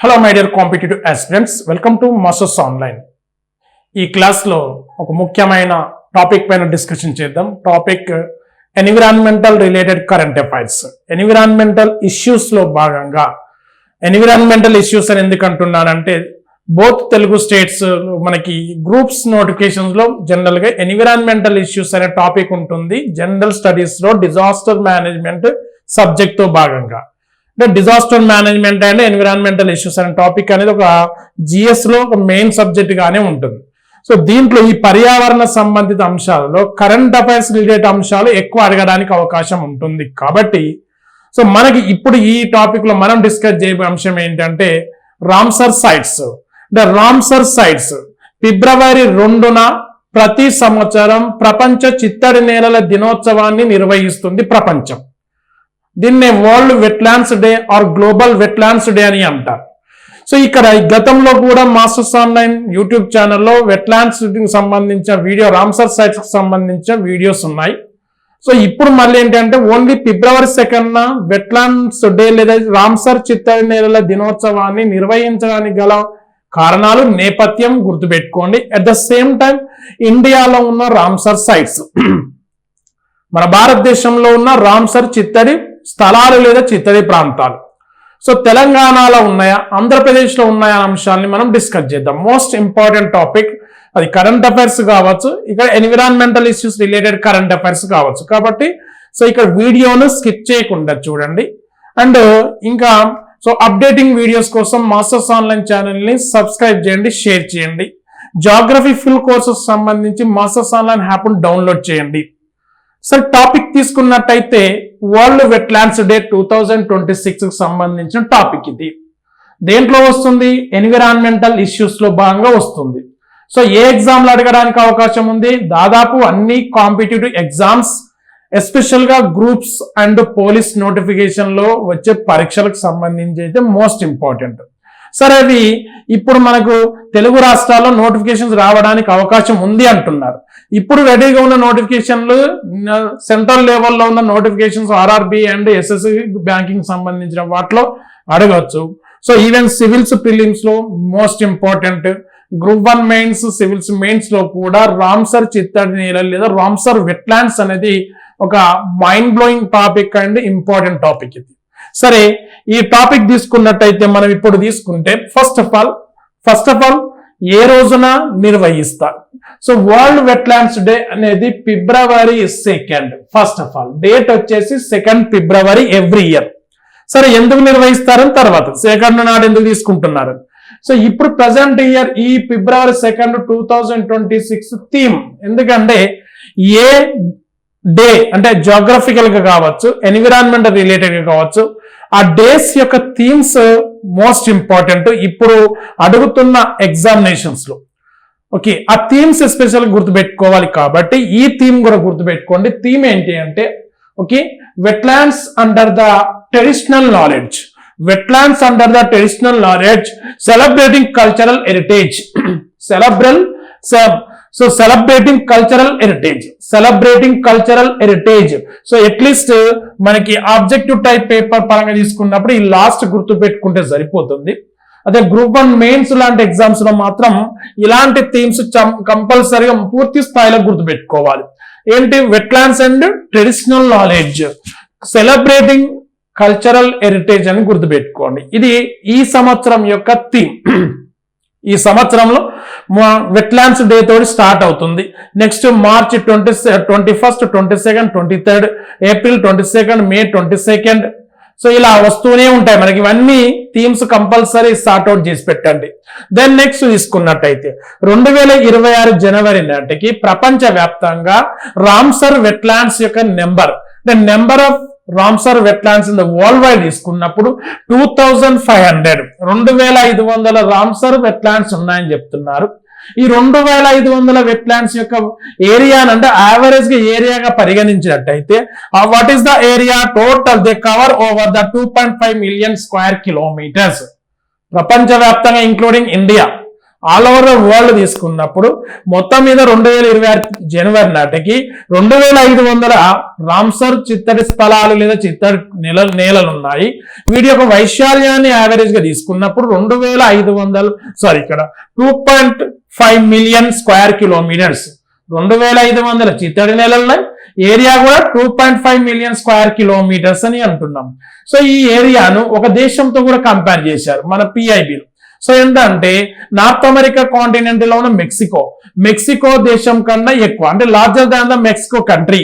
Hello my dear competitive aspirants, welcome to masters online. ఈ క్లాస్లో ఒక ముఖ్యమైన టాపిక్ పైన డిస్కషన్ చేద్దాం. Topic environmental related current affairs. Environmental ఇష్యూస్లో భాగంగా ఎన్విరాన్మెంటల్ ఇష్యూస్ అని ఎందుకు అంటున్నానంటే బోత్ తెలుగు స్టేట్స్ మనకి గ్రూప్స్ నోటిఫికేషన్స్లో జనరల్గా ఎన్విరాన్మెంటల్ ఇష్యూస్ అనే టాపిక్ ఉంటుంది. జనరల్ స్టడీస్లో డిజాస్టర్ మేనేజ్మెంట్ సబ్జెక్ట్తో భాగంగా disaster management and environmental issues అనే టాపిక్ అనేది ఒక జిఎస్ లో ఒక మెయిన్ సబ్జెక్ట్ గానే ఉంటుంది. సో దీంట్లో ఈ పర్యావరణ సంబంధిత అంశాలలో కరెంట్ అఫైర్స్ రిలేటెడ్ అంశాలు ఎక్కువ అడగడానికి అవకాశం ఉంటుంది. కాబట్టి సో మనకి ఇప్పుడు ఈ టాపిక్ లో మనం డిస్కస్ చేయబోయే అంశం ఏంటంటే రామ్సర్ సైట్స్. రామ్సర్ సైట్స్ ఫిబ్రవరి 2న ప్రతి సంవత్సరం ప్రపంచ చిత్తడి నేలల దినోత్సవాన్ని నిర్వహిస్తుంది ప్రపంచం. దీన్నే world wetlands day or global wetlands day అని అంటారు. సో ఇక్కడ గతంలో కూడా మాస్టర్స్ ఆన్లైన్ యూట్యూబ్ ఛానల్లో వెట్లాండ్స్ సంబంధించిన వీడియో, రామ్సర్ సైట్స్ కి సంబంధించిన వీడియోస్ ఉన్నాయి. సో ఇప్పుడు మళ్ళీ ఏంటంటే ఓన్లీ ఫిబ్రవరి 2న వెట్లాండ్స్ డే లేదా రామ్సర్ చిత్తడి నేలల దినోత్సవాన్ని నిర్వహించడానికి గల కారణాలు, నేపథ్యం గుర్తుపెట్టుకోండి. అట్ ద సేమ్ టైం ఇండియాలో ఉన్న రామ్సర్ సైట్స్, మన భారతదేశంలో ఉన్న రామ్సర్ చిత్తడి స్థలాలు లేదా చిత్తడి ప్రాంతాలు సో తెలంగాణలో ఉన్నాయా, ఆంధ్రప్రదేశ్లో ఉన్నాయా అనే అంశాన్ని మనం డిస్కస్ చేద్దాం. మోస్ట్ ఇంపార్టెంట్ టాపిక్ అది కరెంట్ అఫైర్స్ కావచ్చు, ఇక్కడ environmental issues related current affairs కావచ్చు. కాబట్టి సో ఇక్కడ వీడియోను స్కిప్ చేయకుండా చూడండి. అండ్ ఇంకా సో అప్డేటింగ్ వీడియోస్ కోసం మాస్టర్స్ ఆన్లైన్ ఛానల్ని సబ్స్క్రైబ్ చేయండి, షేర్ చేయండి. జాగ్రఫీ ఫుల్ కోర్సెస్ సంబంధించి మాస్టర్స్ ఆన్లైన్ యాప్ను డౌన్లోడ్ చేయండి. సార్ టాపిక్ తీసుకున్నట్టయితే వరల్డ్ వెట్లాండ్స్ డే 2026 కి సంబంధించిన టాపిక్ ఇది. దేంట్లో వస్తుంది? ఎన్విరాన్మెంటల్ ఇష్యూస్ లో భాగంగా వస్తుంది. సో ఏ ఎగ్జామ్లు అడగడానికి అవకాశం ఉంది? దాదాపు అన్ని కాంపిటేటివ్ ఎగ్జామ్స్, ఎస్పెషల్ గా గ్రూప్స్ అండ్ పోలీస్ నోటిఫికేషన్ లో వచ్చే పరీక్షలకు సంబంధించి అయితే మోస్ట్ ఇంపార్టెంట్. సరే, అవి ఇప్పుడు మనకు తెలుగు రాష్ట్రాల్లో నోటిఫికేషన్స్ రావడానికి అవకాశం ఉంది అంటున్నారు. ఇప్పుడు రెడీగా ఉన్న నోటిఫికేషన్లు సెంట్రల్ లెవెల్లో ఉన్న notifications RRB and SSC banking సంబంధించిన వాటిలో అడగచ్చు. సో ఈవెన్ సివిల్స్ ప్రిలిమ్స్ లో most important group 1 mains, civils mains లో కూడా రామ్సర్ చిత్తడి నేలలు లేదా రామ్సర్ వెట్లాండ్స్ అనేది ఒక mind blowing topic and important topic ఇది. సరే, ఈ టాపిక్ తీసుకున్నట్టయితే మనం ఇప్పుడు తీసుకుంటే ఫస్ట్ ఆఫ్ ఆల్ ఏ రోజున నిర్వహిస్తారు? సో వరల్డ్ వెట్లాండ్స్ డే అనేది ఫిబ్రవరి 2. ఫస్ట్ ఆఫ్ ఆల్ డేట్ వచ్చేసి 2 ఫిబ్రవరి ఎవ్రీ ఇయర్. సరే, ఎందుకు నిర్వహిస్తారని తర్వాత 2 నాడు ఎందుకు తీసుకుంటున్నారు? సో ఇప్పుడు ప్రజెంట్ ఇయర్ ఈ ఫిబ్రవరి 2, 2026 థీమ్ ఎందుకంటే ఏ డే అంటే జాగ్రఫికల్ గా కావచ్చు, ఎన్విరాన్మెంటల్ రిలేటెడ్ గా కావచ్చు, ఆ డేస్ యొక్క థీమ్స్ మోస్ట్ ఇంపార్టెంట్ ఇప్పుడు అడుగుతున్న ఎగ్జామినేషన్స్ లో. ఓకే, ఆ థీమ్స్ ఎస్పెషల్ గుర్తుపెట్టుకోవాలి. కాబట్టి ఈ థీమ్ కూడా గుర్తుపెట్టుకోండి. థీమ్ ఏంటి అంటే okay, wetlands under the traditional knowledge. Wetlands under the traditional knowledge celebrating cultural heritage. Celebrating cultural heritage. So at least మనకి ఆబ్జెక్టివ్ టైప్ పేపర్ పరంగా తీసుకున్నప్పుడు ఈ లాస్ట్ గుర్తు పెట్టుకుంటే సరిపోతుంది. అదే గ్రూప్ 1 మెయిన్స్ లాంటి ఎగ్జామ్స్ లో మాత్రం ఇలాంటి థీమ్స్ కంపల్సరీగా పూర్తి స్థాయిలో గుర్తుపెట్టుకోవాలి. ఏంటి? Wetlands and traditional knowledge, celebrating cultural heritage అని గుర్తుపెట్టుకోండి. ఇది ఈ సంవత్సరం యొక్క థీమ్. ఈ సంవత్సరంలో వెట్లాండ్స్ డే తోటి స్టార్ట్ అవుతుంది. నెక్స్ట్ మార్చ్ 21, 22, 23, ఏప్రిల్ 22, మే 22. సో ఇలా వస్తూనే ఉంటాయి మనకి. ఇవన్నీ థీమ్స్ కంపల్సరీ సార్ట్ అవుట్ చేసి పెట్టండి. దెన్ నెక్స్ట్ తీసుకున్నట్టయితే 2026 జనవరి నాటికి ప్రపంచ వ్యాప్తంగా రామ్సర్ వెట్లాండ్స్ యొక్క number of Ramsar wetlands in the world wide తీసుకున్నప్పుడు 2500 రామ్సర్ వెట్లాండ్స్ ఉన్నాయని చెప్తున్నారు. ఈ 2500 వెట్లాండ్స్ యొక్క ఏరియాను అంటే యావరేజ్ గా ఏరియాగా పరిగణించినట్టయితే what is the area total they cover over the 2.5 million square kilometres. ప్రపంచవ్యాప్తంగా including India all over the world తీసుకున్నప్పుడు మొత్తం మీద 2026 జనవరి నాటికి 2500 రామ్సర్ చిత్తడి స్థలాలు లేదా చిత్తడి నేలలు ఉన్నాయి. వీటి యొక్క వైశాల్యాన్ని యావరేజ్ గా తీసుకున్నప్పుడు 2.5 మిలియన్ స్క్వేర్ కిలోమీటర్స్. 2500 చిత్తడి నేలలున్నాయి, ఏరియా కూడా 2.5 మిలియన్ స్క్వేర్ కిలోమీటర్స్ అని అంటున్నాం. సో ఈ ఏరియాను ఒక దేశంతో కూడా కంపేర్ చేశారు మన పిఐబిలో. సో ఏంటంటే నార్త్ అమెరికా కాంటినెంట్ లో ఉన్న మెక్సికో దేశం కన్నా ఎక్కువ, అంటే larger than the Mexico country.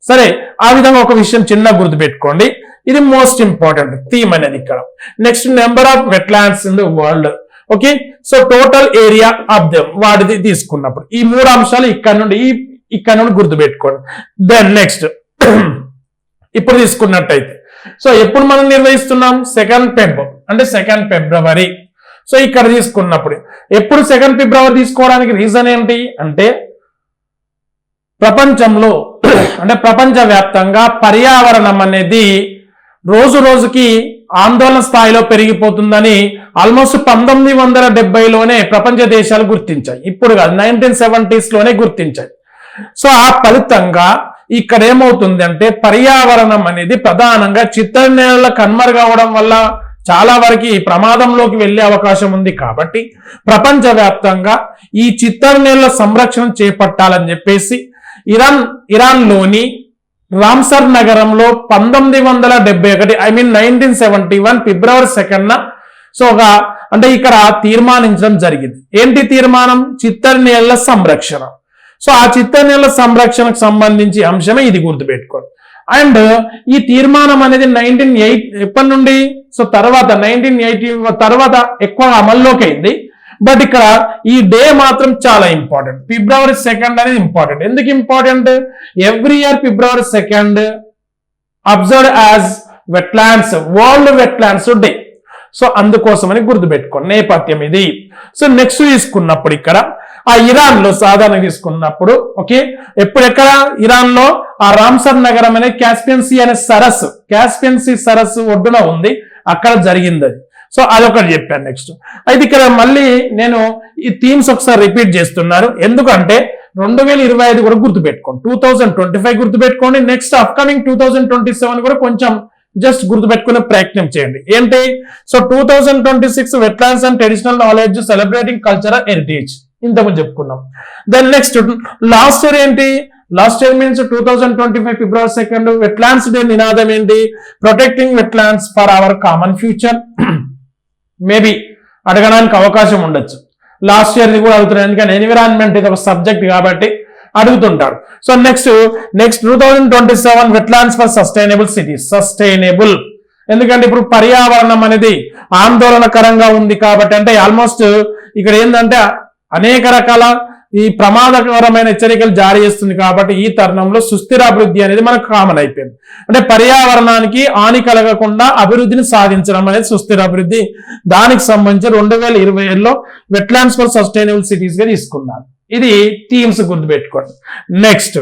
సరే, ఆ విధంగా ఒక విషయం చిన్న గుర్తుపెట్టుకోండి, ఇది మోస్ట్ ఇంపార్టెంట్ థీమ్ అనేది ఇక్కడ. Next, number of wetlands in the world. Okay, so total area of them వాటిది తీసుకున్నప్పుడు ఈ 3 అంశాలు ఇక్కడ నుండి గుర్తుపెట్టుకోండి. దెన్ నెక్స్ట్ ఇప్పుడు తీసుకున్నట్టయితే, సో ఎప్పుడు మనం నిర్వహిస్తున్నాం? 2 ఫిబ్రవరి. సో ఇక్కడ తీసుకున్నప్పుడు ఎప్పుడు 2 ఫిబ్రవరి తీసుకోవడానికి రీజన్ ఏంటి అంటే, ప్రపంచంలో అంటే ప్రపంచవ్యాప్తంగా పర్యావరణం అనేది రోజు రోజుకి ఆందోళన స్థాయిలో పెరిగిపోతుందని ఆల్మోస్ట్ 1970లోనే ప్రపంచ దేశాలు గుర్తించాయి. ఇప్పుడు కాదు, 1970s లోనే గుర్తించాయి. సో ఆ ఫలితంగా ఇక్కడ ఏమవుతుంది అంటే, పర్యావరణం అనేది ప్రధానంగా చిత్తడి నేలల కనుమరుగవడం వల్ల చాలా వరకు ఈ ప్రమాదంలోకి వెళ్లే అవకాశం ఉంది. కాబట్టి ప్రపంచవ్యాప్తంగా ఈ చిత్తడి నేలల సంరక్షణ చేపట్టాలని చెప్పేసి ఇరాన్లోని రామ్సర్ నగరంలో 1971 ఫిబ్రవరి 2న సో అంటే ఇక్కడ తీర్మానించడం జరిగింది. ఏంటి తీర్మానం? చిత్తడి నేలల సంరక్షణ. సో ఆ చిత్తడి నేలల సంరక్షణకు సంబంధించి అంశమే ఇది, గుర్తుపెట్టుకోండి. అండ్ ఈ తీర్మానం అనేది 1980 ఎప్పటి నుండి? సో తర్వాత 1980 తర్వాత ఎక్కువ అమల్లోకి అయింది. బట్ ఇక్కడ ఈ డే మాత్రం చాలా ఇంపార్టెంట్. ఫిబ్రవరి 2 అనేది ఇంపార్టెంట్. ఎందుకు important? Every year February 2 observe as wetlands, world wetlands day. So అందుకోసమని గుర్తుపెట్టుకోండి, నేపథ్యం ఇది. సో నెక్స్ట్ తీసుకున్నప్పుడు ఇక్కడ ఆ ఇరాన్ లో సాధారణ తీసుకున్నప్పుడు, ఓకే, ఎక్కడ ఇరాన్ లో ఆ రామ్సర్ నగరం అనే కాస్పియన్ సీ సరస్సు ఒడ్డున ఉంది, అక్కడ జరిగింది అది. సో అదొకటి చెప్పాను. నెక్స్ట్ అయితే ఇక్కడ మళ్ళీ నేను ఈ థీమ్స్ ఒకసారి రిపీట్ చేస్తున్నారు, ఎందుకంటే 2025 కూడా గుర్తుపెట్టుకోండి, 2025 గుర్తుపెట్టుకోండి. నెక్స్ట్ అప్కమింగ్ 2027 కూడా కొంచెం జస్ట్ గుర్తుపెట్టుకునే ప్రయత్నం చేయండి. ఏంటి? So 2026 wetlands and traditional knowledge celebrating cultural heritage, ఇంతకుముందు చెప్పుకున్నాం. దెన్ నెక్స్ట్ లాస్ట్ ఇయర్ ఏంటి? లాస్ట్ ఇయర్ మీన్స్ 2025 ఫిబ్రవరి 2 వెట్లాండ్స్ డే నినాదం ఏంటి? Protecting wetlands for our common future. Maybe అడగడానికి అవకాశం ఉండొచ్చు, లాస్ట్ ఇయర్ కూడా అడుగుతున్నారు, ఎందుకంటే ఎన్విరాన్మెంట్ ఇది ఒక సబ్జెక్ట్ కాబట్టి అడుగుతుంటారు. So next 2027 wetlands for sustainable cities. Sustainable ఎందుకంటే ఇప్పుడు పర్యావరణం అనేది ఆందోళనకరంగా ఉంది కాబట్టి, అంటే ఆల్మోస్ట్ ఇక్కడ ఏంటంటే అనేక రకాల ఈ ప్రమాదకరమైన హెచ్చరికలు జారీ చేస్తుంది. కాబట్టి ఈ తరుణంలో సుస్థిరాభివృద్ధి అనేది మనకు కామన్ అయిపోయింది. అంటే పర్యావరణానికి హాని కలగకుండా అభివృద్ధిని సాధించడం అనేది సుస్థిరాభివృద్ధి. దానికి సంబంధించి 2027లో వెట్లాండ్స్ ఫర్ సస్టైనబుల్ సిటీస్ గా తీసుకున్నారు. ఇది థీమ్స్ గుర్తుపెట్టుకోండి. నెక్స్ట్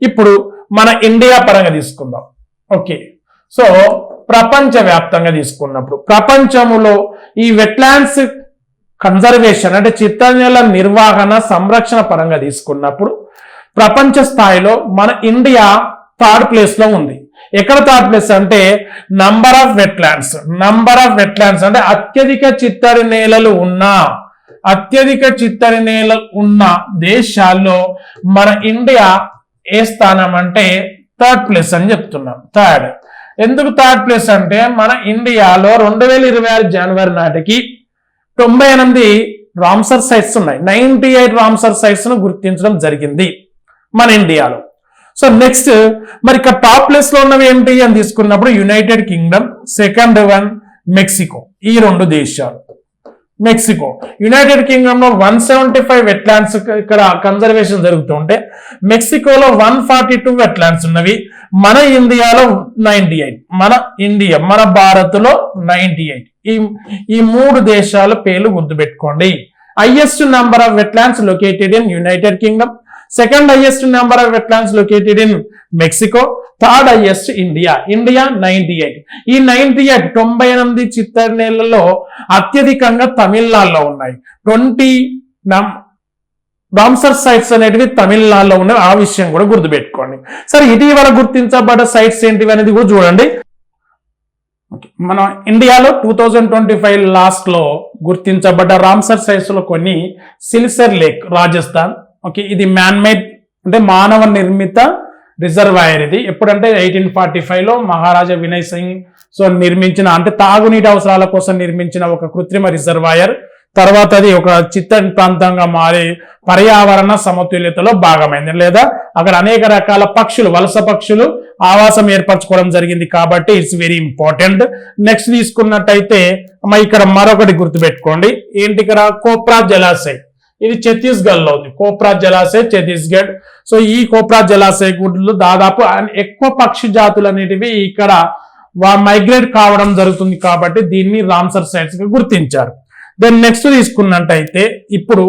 ఇప్పుడు మన ఇండియా పరంగా తీసుకుందాం. ఓకే, సో ప్రపంచవ్యాప్తంగా తీసుకున్నప్పుడు ప్రపంచంలో ఈ వెట్లాండ్స్ కన్జర్వేషన్ అంటే చిత్తడి నేలల నిర్వహణ సంరక్షణ పరంగా తీసుకున్నప్పుడు ప్రపంచ స్థాయిలో మన ఇండియా 3rd ప్లేస్ లో ఉంది. ఎక్కడ 3rd ప్లేస్ అంటే నంబర్ ఆఫ్ వెట్లాండ్స్ అంటే అత్యధిక చిత్తడి నేలలు ఉన్న దేశాల్లో మన ఇండియా ఏ స్థానం అంటే 3rd ప్లేస్ అని చెప్తున్నాం. 3rd ఎందుకు 3rd ప్లేస్ అంటే మన ఇండియాలో 2026 జనవరి నాటికి 98 రామ్సర్ సైట్స్ ఉన్నాయి. 98 రామ్సర్ సైట్స్ ను గుర్తించడం జరిగింది మన ఇండియాలో. సో నెక్స్ట్ మరి ఇక్కడ టాప్ ప్లేస్ లో ఉన్నవి ఏంటి అని తీసుకున్నప్పుడు United Kingdom, second one Mexico. ఈ 2 దేశాలు. మెక్సికో, యునైటెడ్ కింగ్డమ్ లో 175 వెట్లాండ్స్ ఇక్కడ కన్జర్వేషన్ జరుగుతుంటే మెక్సికోలో 142 వెట్లాండ్స్ ఉన్నవి. మన ఇండియాలో 98, మన భారత్ లో 98. ఈ 3 దేశాల పేర్లు గుర్తుపెట్టుకోండి. Highest number of wetlands located in United Kingdom, second highest number of wetlands located in Mexico, third highest India 98. ఈ 98 చిత్తడినేళ్లలో అత్యధికంగా తమిళనాడులో ఉన్నాయి. 20 రామ్సర్ సైట్స్ అనేటివి తమిళనాడులో ఉన్నాయి. ఆ విషయం కూడా గుర్తుపెట్టుకోండి. సరే, ఇటీవల గుర్తించబడ్డ సైట్స్ ఏంటివి అనేది కూడా చూడండి. మన ఇండియాలో 2025 లాస్ట్ లో గుర్తించబడ్డ రామ్సర్ సైట్స్ లో కొన్ని సిల్సర్ లేక్ రాజస్థాన్. ఓకే, ఇది మ్యాన్ మేడ్ అంటే మానవ నిర్మిత రిజర్వాయర్. ఇది ఎప్పుడంటే 1845 లో మహారాజా వినయ్ సింగ్ నిర్మించిన అంటే తాగునీటి అవసరాల కోసం నిర్మించిన ఒక కృత్రిమ రిజర్వాయర్. తర్వాత అది ఒక చిత్తడి ప్రాంతంగా మారి పర్యావరణ సమతుల్యతలో భాగమైంది, లేదా అక్కడ అనేక రకాల పక్షులు, వలస పక్షులు ఆవాసం ఏర్పరచుకోవడం జరిగింది. కాబట్టి ఇట్స్ వెరీ ఇంపార్టెంట్. నెక్స్ట్ తీసుకున్నట్టయితే ఇక్కడ మరొకటి గుర్తుపెట్టుకోండి. ఏంటి ఇక్కడ కోప్రా జలాశయం. ఇది ఛత్తీస్గఢ్ లో ఉంది. కోప్రా జలాశయం ఛత్తీస్గఢ్. సో ఈ కోప్రా జలాశయ గుడ్లు దాదాపు ఎక్కువ పక్షి జాతులు అనేటివి ఇక్కడ మైగ్రేట్ కావడం జరుగుతుంది. కాబట్టి దీన్ని రామ్సర్ సైట్స్ గా గుర్తించారు. దెన్ నెక్స్ట్ తీసుకున్నట్టయితే ఇప్పుడు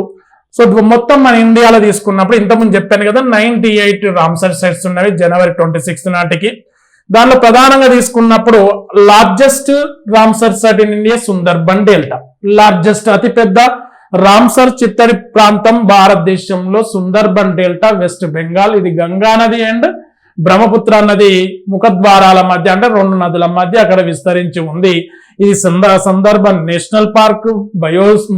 మొత్తం మన ఇండియాలో తీసుకున్నప్పుడు ఇంతకుముందు చెప్పాను కదా 98 రామ్సర్ సైట్స్ ఉన్నవి జనవరి 26 నాటికి. దానిలో ప్రధానంగా తీసుకున్నప్పుడు largest Ramsar site in India Sundarban delta. Largest అతిపెద్ద రామ్సర్ చిత్తడి ప్రాంతం భారతదేశంలో సుందర్బన్ డెల్టా, వెస్ట్ బెంగాల్. ఇది గంగా నది అండ్ బ్రహ్మపుత్ర నది ముఖద్వారాల మధ్య అంటే 2 నదుల మధ్య అక్కడ విస్తరించి ఉంది. ఇది Sundarban national park,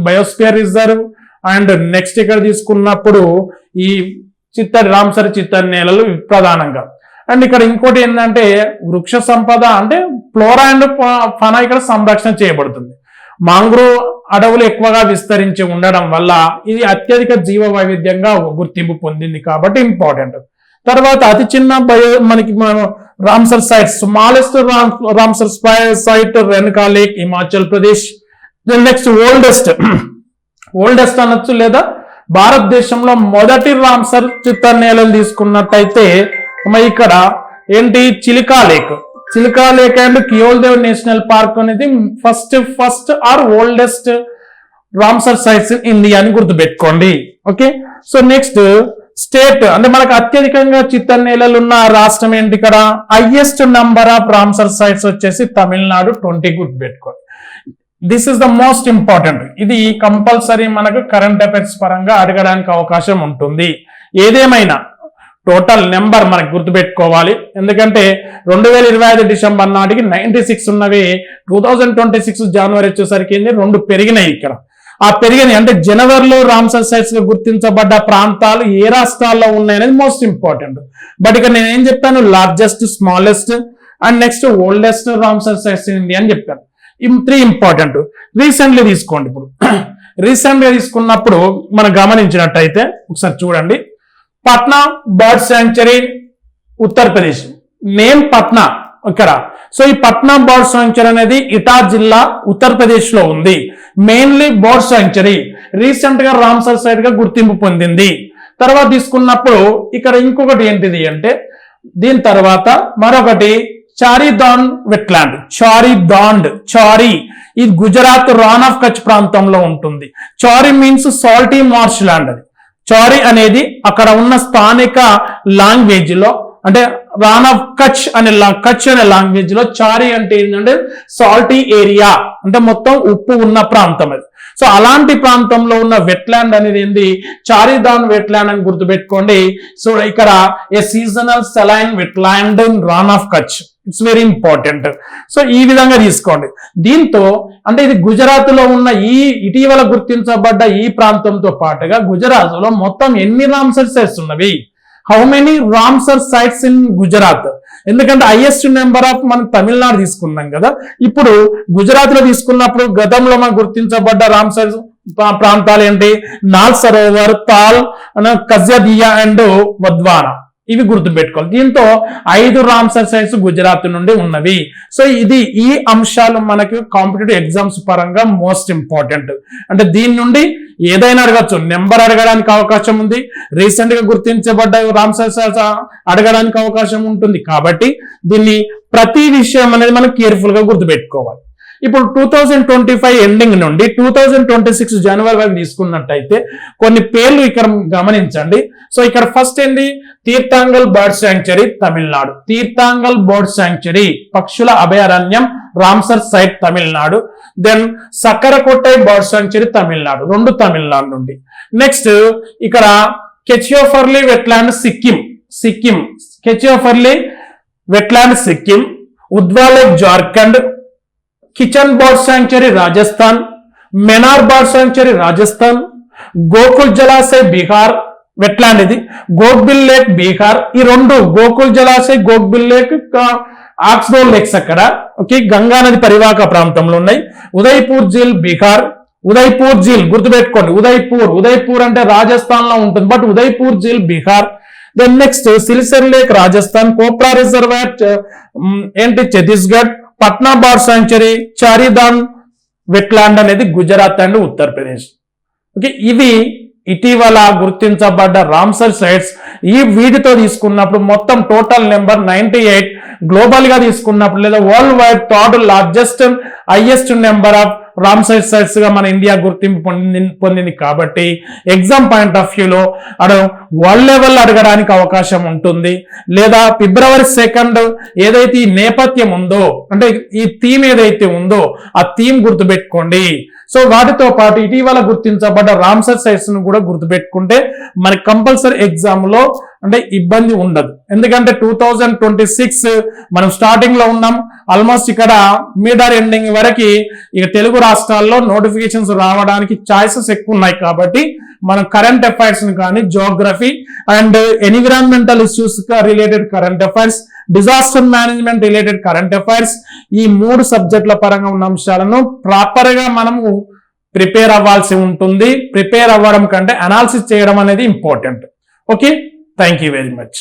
biosphere reserve. And next ఇక్కడ తీసుకున్నప్పుడు ఈ రామ్సర్ చిత్తడి నేలలు ప్రధానంగా. అండ్ ఇక్కడ ఇంకోటి ఏంటంటే వృక్ష సంపద అంటే ఫ్లోరా అండ్ ఫానా ఇక్కడ సంరక్షణ చేయబడుతుంది. మాంగ్రోవ్ అడవులు ఎక్కువగా విస్తరించి ఉండడం వల్ల ఇది అత్యధిక జీవ వైవిధ్యంగా గుర్తింపు పొందింది కాబట్టి ఇంపార్టెంట్. తర్వాత అతి చిన్న మనకి Ramsar site, smallest Ramsar site Renuka lake, Himachal Pradesh. Next oldest అనొచ్చు, లేదా భారతదేశంలో మొదటి రామ్సర్ చిత్తడి నేలలు తీసుకున్నట్టయితే ఇక్కడ ఏంటి Chilika lake. Chilika lake and Keoladeo national park అనేది first or oldest Ramsar sites in India అని గుర్తుపెట్టుకోండి. ఓకే, సో నెక్స్ట్ స్టేట్ అంటే మనకు అత్యధికంగా చిత్తడి నేలలు ఉన్న రాష్ట్రం ఏంటి? ఇక్కడ highest number of Ramsar sites వచ్చేసి తమిళనాడు 20 గుర్తుపెట్టుకోండి. This is the most important. ఇది కంపల్సరీ మనకు కరెంట్ అఫైర్స్ పరంగా అడగడానికి అవకాశం ఉంటుంది. ఏదేమైనా టోటల్ నెంబర్ మనకు గుర్తుపెట్టుకోవాలి. ఎందుకంటే 2025 డిసెంబర్ నాటికి 96 ఉన్నవి 2026 జనవరి వచ్చేసరికి 2 పెరిగినాయి. ఇక్కడ ఆ పెరిగినాయి అంటే జనవరిలో రామ్సర్ సైట్స్ గా గుర్తించబడ్డ ప్రాంతాలు ఏ రాష్ట్రాల్లో ఉన్నాయనేది మోస్ట్ ఇంపార్టెంట్. బట్ ఇక్కడ నేను ఏం చెప్పాను? Largest, smallest and next oldest Ramsar sites in India అని చెప్పాను. 3 ఇంపార్టెంట్. రీసెంట్లీ తీసుకోండి. ఇప్పుడు రీసెంట్ గా తీసుకున్నప్పుడు మనం గమనించినట్టయితే ఒకసారి చూడండి. Patna bird sanctuary Uttar Pradesh. Name Patna ఇక్కడ. సో ఈ పట్నా బర్డ్ శాంక్చురీ అనేది ఇటా జిల్లా ఉత్తరప్రదేశ్ లో ఉంది. Mainly bird sanctuary. రీసెంట్ గా రామ్సర్ సైట్ గా గుర్తింపు పొందింది. తర్వాత తీసుకున్నప్పుడు ఇక్కడ ఇంకొకటి ఏంటిది అంటే దీని తర్వాత మరొకటి చారీదాండ్ వెట్లాండ్. చారీ ఇది గుజరాత్ రాన్ ఆఫ్ కచ్ ప్రాంతంలో ఉంటుంది. చారీ మీన్స్ సాల్టీ మార్ష్ ల్యాండ్. అది చారీ అనేది అక్కడ ఉన్న స్థానిక లాంగ్వేజ్ లో అంటే రాన్ ఆఫ్ కచ్ అనే లాంగ్వేజ్ లో చారీ అంటే ఏంటంటే సాల్టీ ఏరియా అంటే మొత్తం ఉప్పు ఉన్న ప్రాంతం అది. సో అలాంటి ప్రాంతంలో ఉన్న వెట్లాండ్ అనేది ఏంది? చారీదాన్ వెట్లాండ్ అని గుర్తుపెట్టుకోండి. సో ఇక్కడ a seasonal saline wetland Rann of Kutch. It's very important. So ఈ విధంగా తీసుకోండి. దీంతో అంటే ఇది గుజరాత్ లో ఉన్న ఈ ఇటీవల గుర్తించబడ్డ ఈ ప్రాంతంతో పాటుగా గుజరాత్ లో మొత్తం ఎన్ని రామ్సర్ సైట్స్ ఉన్నవి? How many Ramsar sites in Gujarat? ఎందుకంటే హైయెస్ట్ నెంబర్ ఆఫ్ మనం తమిళనాడు తీసుకున్నాం కదా. ఇప్పుడు గుజరాత్ లో తీసుకున్నప్పుడు గతంలో మనం గుర్తించబడ్డ రామ్సర్ ప్రాంతాలు ఏంటి? నాల్ సరోవర్, తాల్, కజదియా అండ్ వద్వానా. ఇవి గుర్తుపెట్టుకోవాలి. దీంతో 5 రామ్సర్ సైట్స్ గుజరాత్ నుండి ఉన్నవి. సో ఈ అంశాలు మనకి కాంపిటేటివ్ ఎగ్జామ్స్ పరంగా మోస్ట్ ఇంపార్టెంట్. అంటే దీని నుండి ఏదైనా అడగచ్చు. నెంబర్ అడగడానికి అవకాశం ఉంది. రీసెంట్ గా గుర్తించబడ్డ రామ్సర్ సైట్స్ అడగడానికి అవకాశం ఉంటుంది. కాబట్టి దీన్ని ప్రతి విషయం అనేది మనం కేర్ఫుల్ గా గుర్తుపెట్టుకోవాలి. ఇప్పుడు 2025 ఎండింగ్ నుండి 2026 జనవరి వరకు తీసుకున్నట్టయితే కొన్ని పేర్లు ఇక్కడ గమనించండి. సో ఇక్కడ ఫస్ట్ ఏంది, Theerthangal bird sanctuary Tamil Nadu, Theerthangal bird sanctuary పక్షుల అభయారణ్యం Ramsar site Tamil Nadu. Then Sakkarakottai bird sanctuary Tamil Nadu, రెండు తమిళనాడు నుండి. నెక్స్ట్ ఇక్కడ Khecheopalri wetland Sikkim Khecheopalri wetland Sikkim, Udhwa lake Jharkhand, Khichan bird sanctuary Rajasthan, Menar bird sanctuary Rajasthan, Gokul Jalashay Bihar wetland ఇది, గోక్బిల్ లేక్ బీహార్. ఈ రెండు Gokul Jalashay Gogabeel lake oxbow lakes అక్కడ ఓకే గంగా నది పరివాహక ప్రాంతంలో ఉన్నాయి. ఉదయ్పూర్ జిల్ బీహార్, ఉదయ్పూర్ జిల్ గుర్తుపెట్టుకోండి, ఉదయ్పూర్ అంటే రాజస్థాన్ లో ఉంటుంది but Udaipur Jheel Bihar. Then next Siliserh lake Rajasthan, Kopra reservoir ఏంటి Chhattisgarh, Patna bird sanctuary Chharidhand wetland అనేది గుజరాత్ అండ్ ఉత్తరప్రదేశ్. ఓకే ఇవి ఇటీవల గుర్తించబడ్డ రామ్సర్ సైట్స్. ఈ వీటితో తీసుకున్నప్పుడు మొత్తం టోటల్ నెంబర్ 98, గ్లోబల్ గా తీసుకున్నప్పుడు లేదా world wide third largest highest number of Ramsar sites గా మన ఇండియా గుర్తింపు పొందింది. కాబట్టి ఎగ్జామ్ పాయింట్ ఆఫ్ వ్యూలో వరల్డ్ లెవెల్ అడగడానికి అవకాశం ఉంటుంది. లేదా February 2 ఏదైతే ఈ నేపథ్యం ఉందో అంటే ఈ థీమ్ ఏదైతే ఉందో ఆ థీమ్ గుర్తుపెట్టుకోండి. సో వాటితో పాటు ఇటీవల గుర్తించబడ్డ రామ్సర్ సైట్స్ ను కూడా గుర్తుపెట్టుకుంటే మనకి కంపల్సరీ ఎగ్జామ్ లో అంటే ఇబ్బంది ఉండదు. ఎందుకంటే 2026 మనం స్టార్టింగ్ లో ఉన్నాం, ఆల్మోస్ట్ ఇక్కడ మిడ్ ఎండింగ్ వరకు ఇక తెలుగు రాష్ట్రాల్లో నోటిఫికేషన్స్ రావడానికి ఛాయిసెస్ ఎక్కువ ఉన్నాయి. కాబట్టి మనం కరెంట్ అఫైర్స్ కానీ Geography and environmental issues related current affairs, disaster management related current affairs, ఈ 3 సబ్జెక్టుల పరంగా ఉన్న అంశాలను ప్రాపర్ గా మనము ప్రిపేర్ అవ్వాల్సి ఉంటుంది. ప్రిపేర్ అవ్వడం కంటే అనాలిసిస్ చేయడం అనేది important. Okay, thank you very much.